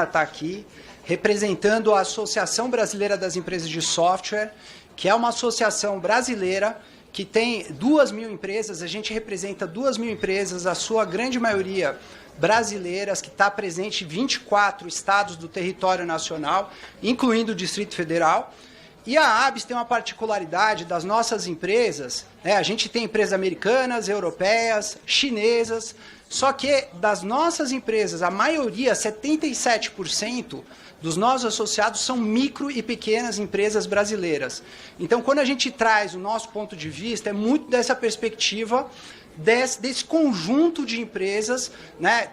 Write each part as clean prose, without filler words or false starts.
estar aqui representando a Associação Brasileira das Empresas de Software, que é uma associação brasileira que tem 2.000 empresas. A gente representa 2.000 empresas, a sua grande maioria brasileiras, que está presente em 24 estados do território nacional, incluindo o Distrito Federal. E a ABS tem uma particularidade das nossas empresas, a gente tem empresas americanas, europeias, chinesas, só que das nossas empresas, a maioria, 77%, dos nossos associados são micro e pequenas empresas brasileiras. Então, quando a gente traz o nosso ponto de vista, é muito dessa perspectiva desse conjunto de empresas,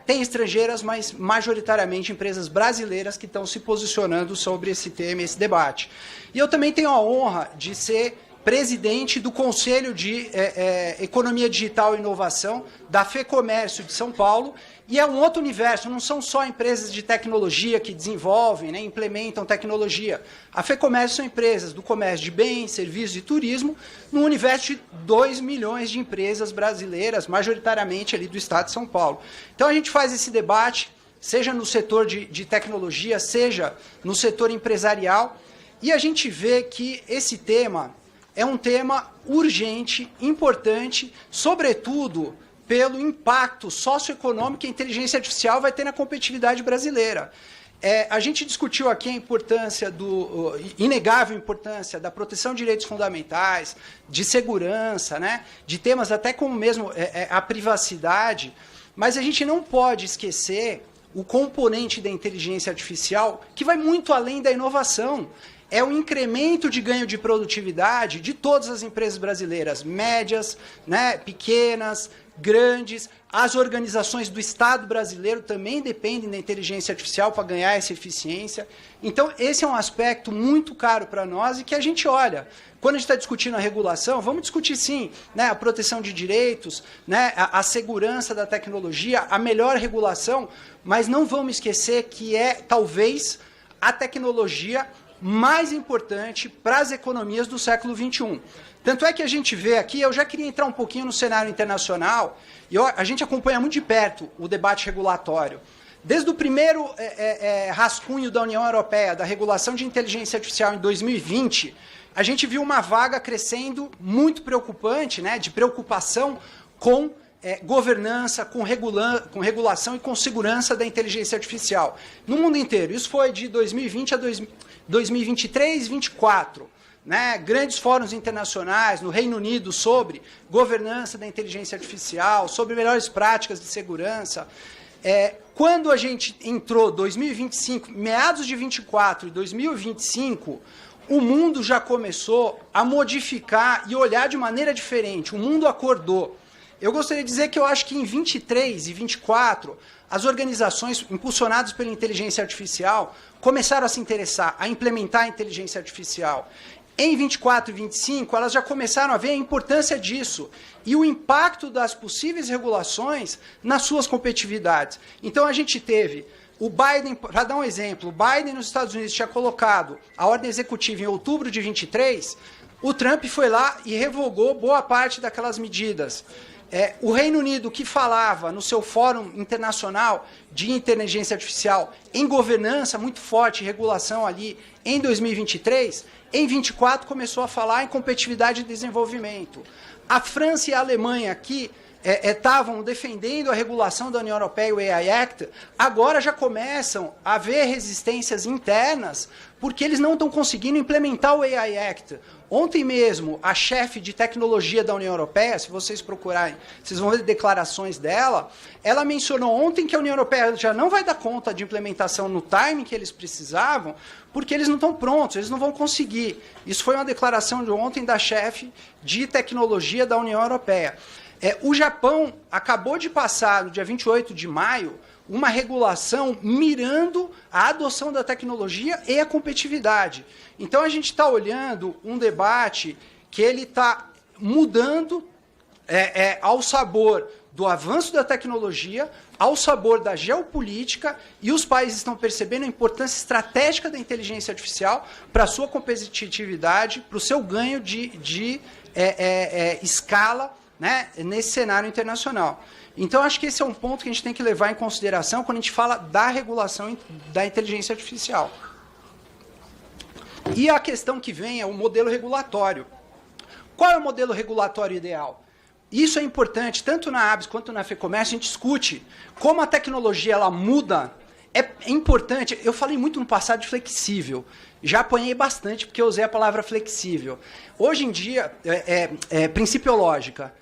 tem estrangeiras, mas majoritariamente empresas brasileiras que estão se posicionando sobre esse tema, esse debate. E eu também tenho a honra de ser presidente do Conselho de Economia Digital e Inovação da FEComércio de São Paulo, e é um outro universo, não são só empresas de tecnologia que desenvolvem, implementam tecnologia. A FEComércio são empresas do comércio de bens, serviços e turismo, num universo de 2 milhões de empresas brasileiras, majoritariamente ali do estado de São Paulo. Então a gente faz esse debate, seja no setor de tecnologia, seja no setor empresarial, e a gente vê que esse tema é um tema urgente, importante, sobretudo pelo impacto socioeconômico que a inteligência artificial vai ter na competitividade brasileira. A gente discutiu aqui a importância, inegável importância da proteção de direitos fundamentais, de segurança, de temas até como mesmo a privacidade, mas a gente não pode esquecer o componente da inteligência artificial que vai muito além da inovação. É o incremento de ganho de produtividade de todas as empresas brasileiras, médias, pequenas, grandes. As organizações do Estado brasileiro também dependem da inteligência artificial para ganhar essa eficiência. Então, esse é um aspecto muito caro para nós e que a gente olha. Quando a gente está discutindo a regulação, vamos discutir, sim, a proteção de direitos, a segurança da tecnologia, a melhor regulação, mas não vamos esquecer que é, talvez, a tecnologia mais importante para as economias do século XXI. Tanto é que a gente vê aqui, eu já queria entrar um pouquinho no cenário internacional, e a gente acompanha muito de perto o debate regulatório. Desde o primeiro rascunho da União Europeia, da regulação de inteligência artificial em 2020, a gente viu uma vaga crescendo muito preocupante, de preocupação com governança, com regulação e com segurança da inteligência artificial no mundo inteiro. Isso foi de 2020 a 2023 e 2024. Grandes fóruns internacionais no Reino Unido sobre governança da inteligência artificial, sobre melhores práticas de segurança. Quando a gente entrou 2025, meados de 24 e 2025, o mundo já começou a modificar e olhar de maneira diferente. O mundo acordou. Eu gostaria de dizer que eu acho que em 23 e 24, as organizações impulsionadas pela inteligência artificial começaram a se interessar, a implementar a inteligência artificial. Em 24 e 25, elas já começaram a ver a importância disso e o impacto das possíveis regulações nas suas competitividades. Então, a gente teve o Biden, para dar um exemplo, o Biden nos Estados Unidos tinha colocado a ordem executiva em outubro de 23, o Trump foi lá e revogou boa parte daquelas medidas. O Reino Unido, que falava no seu Fórum Internacional de Inteligência Artificial em governança muito forte, regulação ali em 2023, em 24 começou a falar em competitividade e desenvolvimento. A França e a Alemanha, que estavam defendendo a regulação da União Europeia e o AI Act, agora já começam a haver resistências internas porque eles não estão conseguindo implementar o AI Act. Ontem mesmo, a chefe de tecnologia da União Europeia, se vocês procurarem, vocês vão ver declarações dela, ela mencionou ontem que a União Europeia já não vai dar conta de implementação no timing que eles precisavam, porque eles não estão prontos, eles não vão conseguir. Isso foi uma declaração de ontem da chefe de tecnologia da União Europeia. O Japão acabou de passar, no dia 28 de maio, uma regulação mirando a adoção da tecnologia e a competitividade. Então, a gente está olhando um debate que ele está mudando ao sabor do avanço da tecnologia, ao sabor da geopolítica, e os países estão percebendo a importância estratégica da inteligência artificial para a sua competitividade, para o seu ganho de escala né, nesse cenário internacional. Então, acho que esse é um ponto que a gente tem que levar em consideração quando a gente fala da regulação da inteligência artificial. E a questão que vem é o modelo regulatório. Qual é o modelo regulatório ideal? Isso é importante, tanto na ABS quanto na FEComércio, a gente discute como a tecnologia ela muda. É importante, eu falei muito no passado de flexível, já apanhei bastante porque eu usei a palavra flexível. Hoje em dia, principiológica.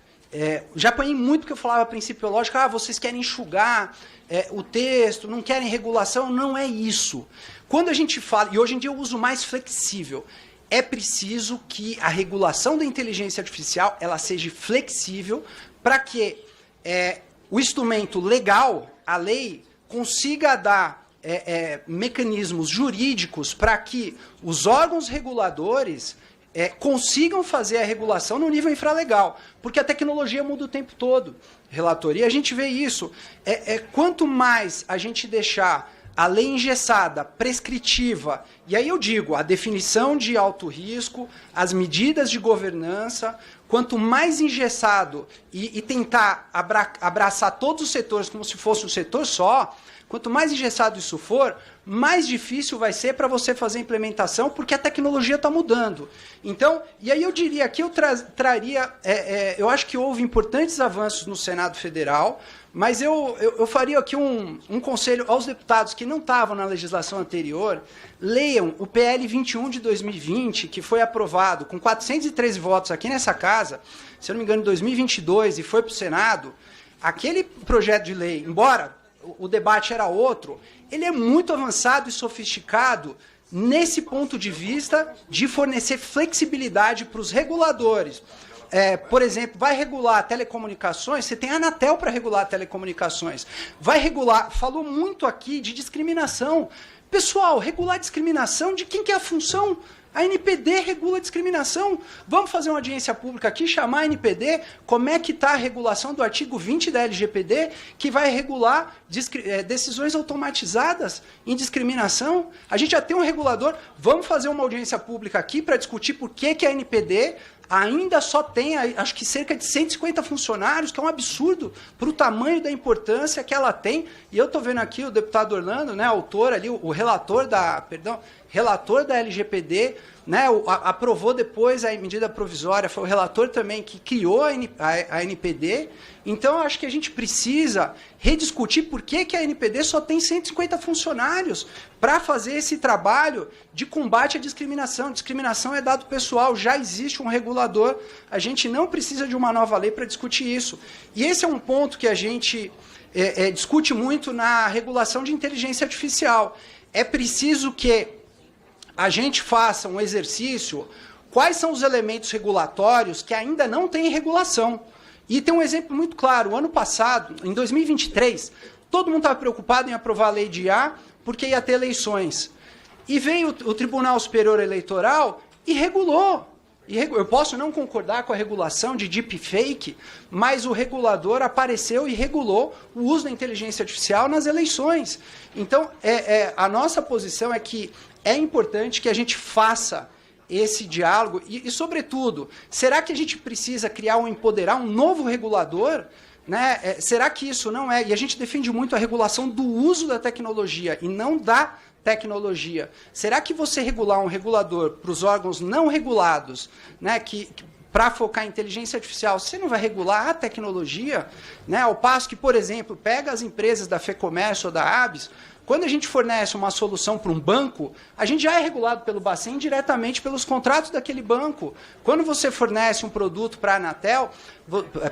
Já apanhei muito porque eu falava principiológica, vocês querem enxugar o texto, não querem regulação, não é isso. Quando a gente fala, e hoje em dia eu uso mais flexível, é preciso que a regulação da inteligência artificial ela seja flexível para que o instrumento legal, a lei, consiga dar mecanismos jurídicos para que os órgãos reguladores consigam fazer a regulação no nível infralegal, porque a tecnologia muda o tempo todo, relator. E a gente vê isso. Quanto mais a gente deixar a lei engessada, prescritiva, e aí eu digo, a definição de alto risco, as medidas de governança, quanto mais engessado e tentar abraçar todos os setores como se fosse um setor só, quanto mais engessado isso for, mais difícil vai ser para você fazer a implementação, porque a tecnologia está mudando. Então, e aí eu diria que eu traria, eu acho que houve importantes avanços no Senado Federal, mas eu faria aqui um conselho aos deputados que não estavam na legislação anterior, leiam o PL 21 de 2020, que foi aprovado com 413 votos aqui nessa casa, se eu não me engano, em 2022, e foi para o Senado. Aquele projeto de lei, embora o debate era outro, ele é muito avançado e sofisticado nesse ponto de vista de fornecer flexibilidade para os reguladores. Por exemplo, vai regular telecomunicações, você tem a Anatel para regular telecomunicações. Vai regular, falou muito aqui de discriminação. Pessoal, regular discriminação, de quem que é a função? A NPD regula a discriminação. Vamos fazer uma audiência pública aqui, chamar a NPD, como é que está a regulação do artigo 20 da LGPD, que vai regular decisões automatizadas em discriminação. A gente já tem um regulador, vamos fazer uma audiência pública aqui para discutir por que a NPD ainda só tem, acho que cerca de 150 funcionários, que é um absurdo para o tamanho da importância que ela tem. E eu estou vendo aqui o deputado Orlando, né, autor ali, o relator da LGPD, né, aprovou depois a medida provisória, foi o relator também que criou a NPD. Então, eu acho que a gente precisa rediscutir por que a NPD só tem 150 funcionários para fazer esse trabalho de combate à discriminação. Discriminação é dado pessoal, já existe um regulador, a gente não precisa de uma nova lei para discutir isso. E esse é um ponto que a gente discute muito na regulação de inteligência artificial. É preciso que a gente faça um exercício, quais são os elementos regulatórios que ainda não têm regulação. E tem um exemplo muito claro, o ano passado, em 2023, todo mundo estava preocupado em aprovar a lei de IA, porque ia ter eleições. E veio o Tribunal Superior Eleitoral e regulou. Eu posso não concordar com a regulação de deepfake, mas o regulador apareceu e regulou o uso da inteligência artificial nas eleições. Então, a nossa posição é que é importante que a gente faça esse diálogo e, sobretudo, será que a gente precisa empoderar um novo regulador? Né? Será que isso não é... E a gente defende muito a regulação do uso da tecnologia e não da tecnologia. Será que você regular um regulador para os órgãos não regulados, né, para focar em inteligência artificial, você não vai regular a tecnologia? Né? Ao passo que, por exemplo, pega as empresas da FEComércio ou da ABS, quando a gente fornece uma solução para um banco, a gente já é regulado pelo Bacen diretamente pelos contratos daquele banco. Quando você fornece um produto para a Anatel,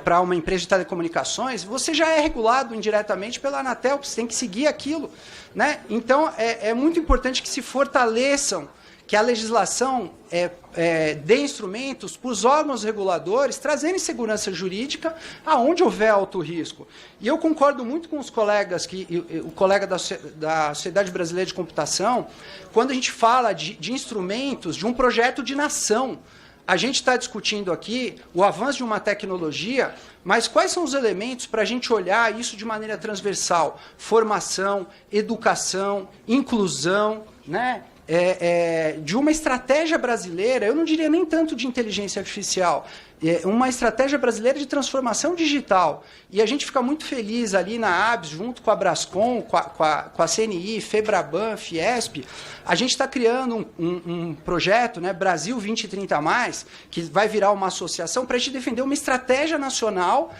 para uma empresa de telecomunicações, você já é regulado indiretamente pela Anatel, você tem que seguir aquilo. Né? Então, é muito importante que se fortaleçam, que a legislação dê instrumentos para os órgãos reguladores trazerem segurança jurídica aonde houver alto risco. E eu concordo muito com os colegas, o colega da Sociedade Brasileira de Computação, quando a gente fala de instrumentos, de um projeto de nação. A gente está discutindo aqui o avanço de uma tecnologia, mas quais são os elementos para a gente olhar isso de maneira transversal? Formação, educação, inclusão, né? de uma estratégia brasileira, eu não diria nem tanto de inteligência artificial, uma estratégia brasileira de transformação digital. E a gente fica muito feliz ali na ABS, junto com a Brascom, com a CNI, FEBRABAN, Fiesp. A gente está criando um projeto, né, Brasil 2030+, que vai virar uma associação para a gente defender uma estratégia nacional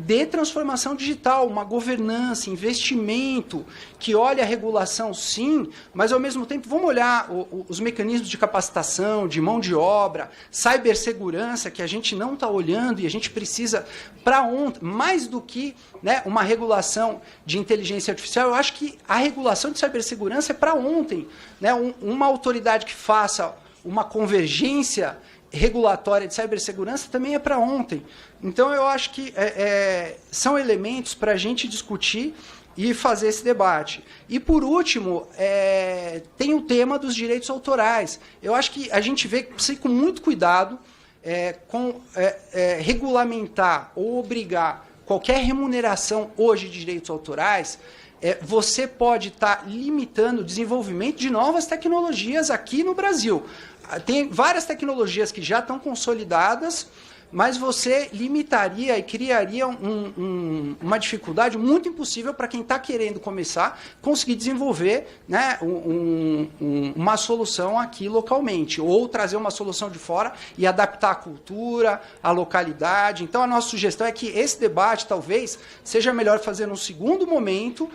de transformação digital, uma governança, investimento, que olha a regulação, sim, mas, ao mesmo tempo, vamos olhar os mecanismos de capacitação, de mão de obra, cibersegurança, que a gente não está olhando e a gente precisa, para ontem, mais do que, né, uma regulação de inteligência artificial, eu acho que a regulação de cibersegurança é para ontem. Né, uma autoridade que faça uma convergência regulatória de cibersegurança também é para ontem. Então, eu acho que são elementos para a gente discutir e fazer esse debate. E, por último, tem o tema dos direitos autorais. Eu acho que a gente vê que precisa ir com muito cuidado regulamentar ou obrigar qualquer remuneração hoje de direitos autorais. Você pode estar limitando o desenvolvimento de novas tecnologias aqui no Brasil. Tem várias tecnologias que já estão consolidadas, mas você limitaria e criaria uma dificuldade muito impossível para quem está querendo começar, conseguir desenvolver, né, uma solução aqui localmente, ou trazer uma solução de fora e adaptar a cultura, a localidade. Então, a nossa sugestão é que esse debate, talvez, seja melhor fazer num segundo momento,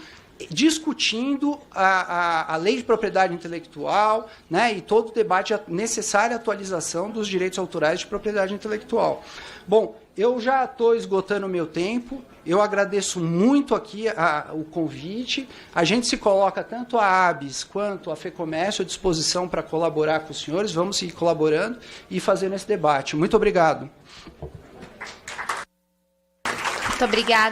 discutindo a lei de propriedade intelectual, né, e todo o debate, a necessária atualização dos direitos autorais de propriedade intelectual. Bom, eu já estou esgotando o meu tempo, eu agradeço muito aqui o convite, a gente se coloca tanto a ABS quanto a FEComércio à disposição para colaborar com os senhores, vamos seguir colaborando e fazendo esse debate. Muito obrigado. Muito obrigada.